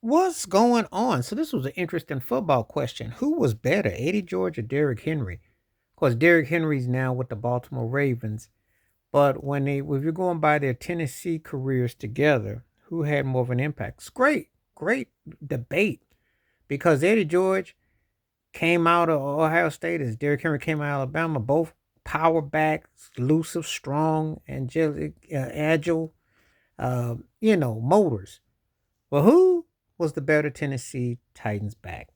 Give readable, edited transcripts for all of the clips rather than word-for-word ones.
What's going on? So this was an interesting football question. Who was better, Eddie George or Derrick Henry? Of course, Derrick Henry's now with the Baltimore Ravens, but if you're going by their Tennessee careers together, who had more of an impact? It's great debate because Eddie George came out of Ohio State as Derrick Henry came out of Alabama, both power backs, elusive, strong, angelic, agile, motors. Well, who was the better Tennessee Titans back?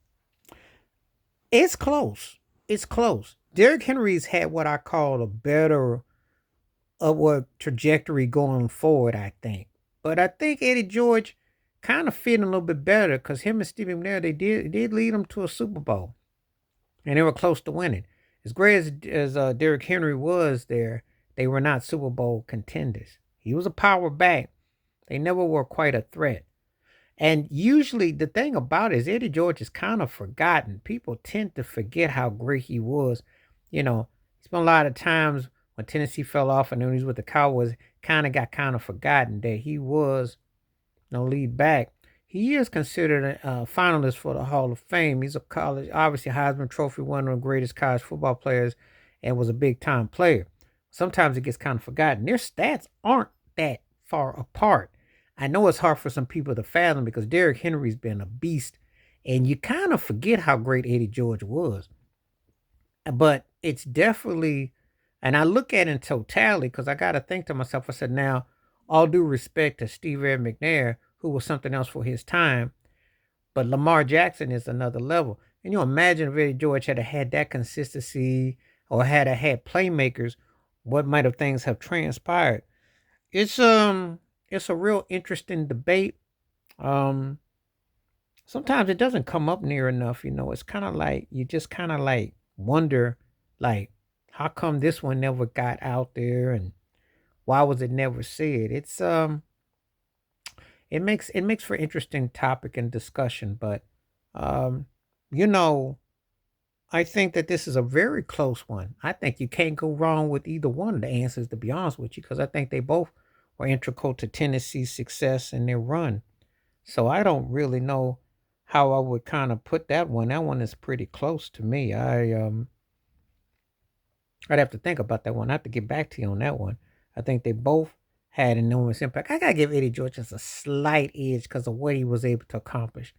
It's close. It's close. Derrick Henry's had what I call a better upward trajectory going forward, I think. But I think Eddie George kind of fit a little bit better because him and Steve McNair, they did lead him to a Super Bowl. And they were close to winning. As great as Derrick Henry was there, they were not Super Bowl contenders. He was a power back. They never were quite a threat. And usually the thing about it is Eddie George is kind of forgotten. People tend to forget how great he was. He spent a lot of times when Tennessee fell off and then he was with the Cowboys, got kind of forgotten that he was no lead back. He is considered a finalist for the Hall of Fame. He's a college, obviously Heisman Trophy, one of the greatest college football players, and was a big time player. Sometimes it gets kind of forgotten. Their stats aren't that far apart. I know it's hard for some people to fathom because Derrick Henry's been a beast, and you kind of forget how great Eddie George was. But it's definitely, and I look at it in totality because I got to think to myself, I said, now, all due respect to Steve McNair, who was something else for his time, but Lamar Jackson is another level. And you imagine if Eddie George had that consistency or had playmakers, what might have things have transpired? It's it's a real interesting debate. Um Sometimes it doesn't come up near enough. It's kind of like you just kind of like wonder like how come this one never got out there and why was it never said? It makes for interesting topic and discussion, but um you know, I think that this is a very close one. I think you can't go wrong with either one of the answers, to be honest with you, because I think they both were integral to Tennessee's success in their run. So I don't really know how I would kind of put that one. That one is pretty close to me. I'd have to think about that one. I have to get back to you on that one. I think they both had enormous impact. I gotta give Eddie George just a slight edge because of what he was able to accomplish.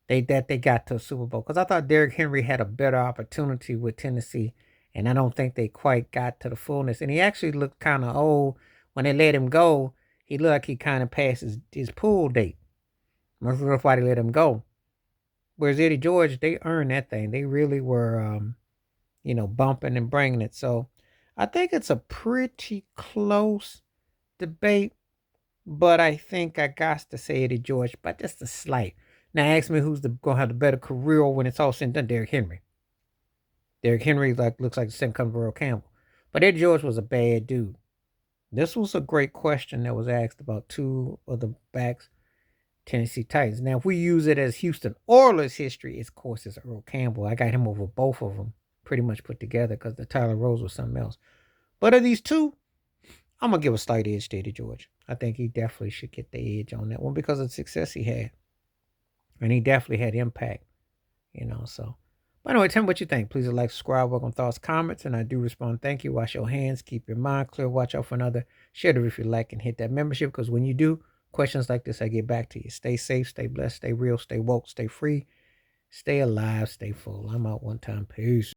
They got to a Super Bowl because I thought Derrick Henry had a better opportunity with Tennessee, and I don't think they quite got to the fullness. And he actually looked kind of old when they let him go. He looked like he kind of passed his pool date. That's why they let him go. Whereas Eddie George, they earned that thing. They really were, bumping and bringing it. So I think it's a pretty close debate, but I think I got to say Eddie George, but just a slight. Now ask me who's gonna have the better career when it's all said and done. Derrick Henry. Derrick Henry looks like the second coming of Earl Campbell. But Eddie George was a bad dude. This was a great question that was asked about two of the backs, Tennessee Titans. Now, if we use it as Houston Oilers history, of course, it's Earl Campbell. I got him over both of them pretty much put together because the Tyler Rose was something else. But of these two, I'm going to give a slight edge to Eddie George. I think he definitely should get the edge on that one because of the success he had. And he definitely had impact. But anyway, tell me what you think. Please like, subscribe, welcome thoughts, comments, and I do respond. Thank you. Wash your hands, keep your mind clear, watch out for another. Share it if you like, and hit that membership because when you do, questions like this, I get back to you. Stay safe, stay blessed, stay real, stay woke, stay free, stay alive, stay full. I'm out one time. Peace.